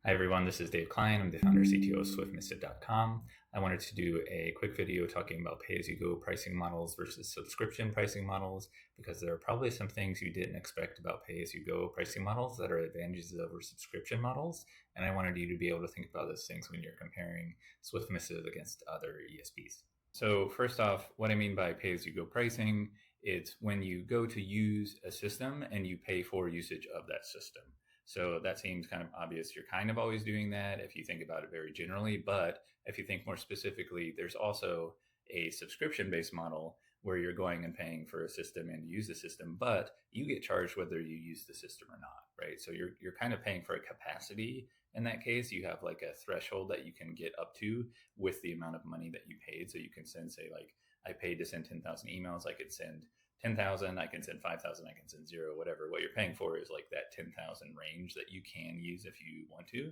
Hi everyone, this is Dave Klein. I'm the founder CTO of SwiftMissit.com. I wanted to do a quick video talking about pay-as-you-go pricing models versus subscription pricing models, because there are probably some things you didn't expect about pay-as-you-go pricing models that are advantages over subscription models. And I wanted you to be able to think about those things when you're comparing SwiftMissit against other ESPs. So first off, what I mean by pay-as-you-go pricing, it's when you go to use a system and you pay for usage of that system. So that seems kind of obvious. You're kind of always doing that if you think about it very generally. But if you think more specifically, there's also a subscription-based model where you're going and paying for a system and use the system, but you get charged whether you use the system or not, right? So you're kind of paying for a capacity. In that case, you have like a threshold that you can get up to with the amount of money that you paid. So you can send, say, like, I paid to send 10,000 emails. I could send 10,000, I can send 5,000, I can send 0, whatever. What you're paying for is like that 10,000 range that you can use if you want to.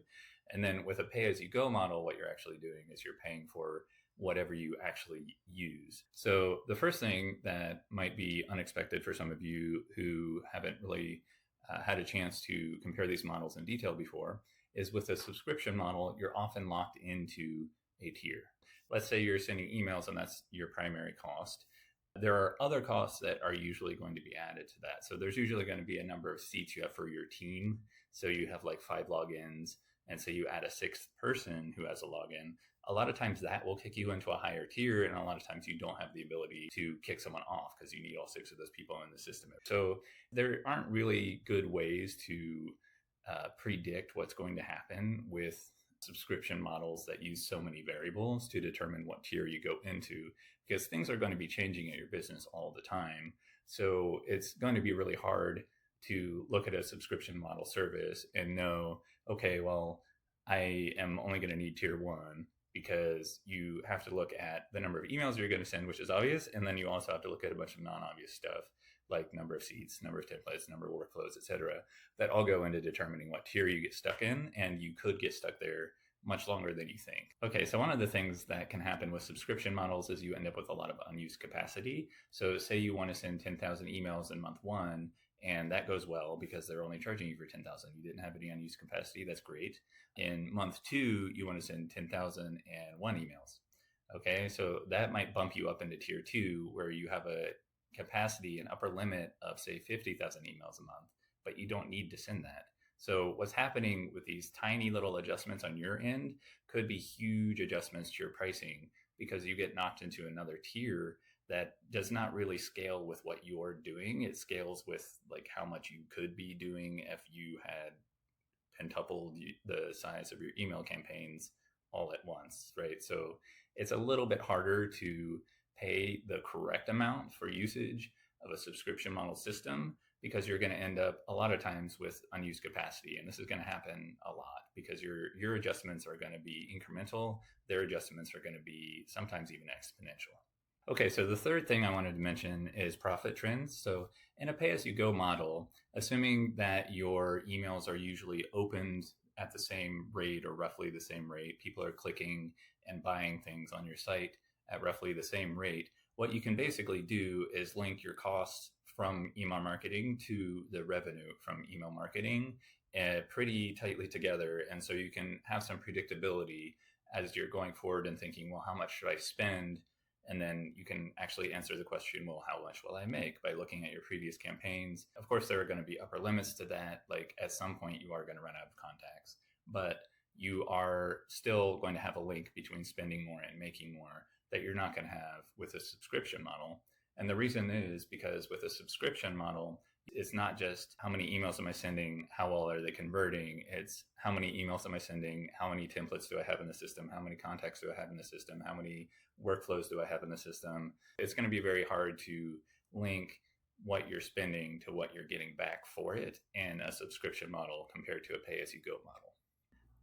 And then with a pay-as-you-go model, what you're actually doing is you're paying for whatever you actually use. So the first thing that might be unexpected for some of you who haven't really had a chance to compare these models in detail before is with a subscription model, you're often locked into a tier. Let's say you're sending emails and that's your primary cost. There are other costs that are usually going to be added to that. So there's usually going to be a number of seats you have for your team. So you have like 5 logins, and so you add a 6th person who has a login. A lot of times that will kick you into a higher tier, and a lot of times you don't have the ability to kick someone off because you need all 6 of those people in the system. So there aren't really good ways to predict what's going to happen with subscription models that use so many variables to determine what tier you go into, because things are going to be changing at your business all the time. So it's going to be really hard to look at a subscription model service and know, okay, well, I am only going to need tier 1, because you have to look at the number of emails you're going to send, which is obvious. And then you also have to look at a bunch of non-obvious stuff like number of seats, number of templates, number of workflows, etc., that all go into determining what tier you get stuck in. And you could get stuck there much longer than you think. Okay, so one of the things that can happen with subscription models is you end up with a lot of unused capacity. So say you want to send 10,000 emails in month 1, and that goes well because they're only charging you for 10,000. You didn't have any unused capacity. That's great. In month 2, you want to send 10,001 emails. Okay, so that might bump you up into tier 2, where you have a capacity, an upper limit of, say, 50,000 emails a month, but you don't need to send that. So what's happening with these tiny little adjustments on your end could be huge adjustments to your pricing, because you get knocked into another tier that does not really scale with what you're doing. It scales with like how much you could be doing if you had pentupled the size of your email campaigns all at once, right? So it's a little bit harder to pay the correct amount for usage of a subscription model system, because you're going to end up a lot of times with unused capacity. And this is going to happen a lot because your adjustments are going to be incremental. Their adjustments are going to be sometimes even exponential. Okay, so the third thing I wanted to mention is profit trends. So in a pay-as-you-go model, assuming that your emails are usually opened at the same rate or roughly the same rate, people are clicking and buying things on your site at roughly the same rate, what you can basically do is link your costs from email marketing to the revenue from email marketing pretty tightly together. And so you can have some predictability as you're going forward and thinking, well, how much should I spend? And then you can actually answer the question, well, how much will I make, by looking at your previous campaigns. Of course, there are going to be upper limits to that. Like at some point you are going to run out of contacts, but you are still going to have a link between spending more and making more that you're not going to have with a subscription model. And the reason is because with a subscription model, it's not just how many emails am I sending, how well are they converting, it's how many emails am I sending, how many templates do I have in the system, how many contacts do I have in the system, how many workflows do I have in the system. It's going to be very hard to link what you're spending to what you're getting back for it in a subscription model compared to a pay-as-you-go model.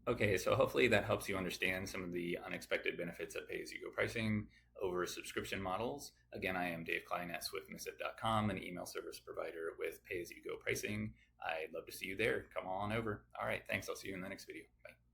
Okay, so hopefully that helps you understand some of the unexpected benefits of pay-as-you-go pricing over subscription models. Again, I am Dave Klein at SwiftMissit.com, an email service provider with pay-as-you-go pricing. I'd love to see you there. Come on over. All right, thanks. I'll see you in the next video. Bye.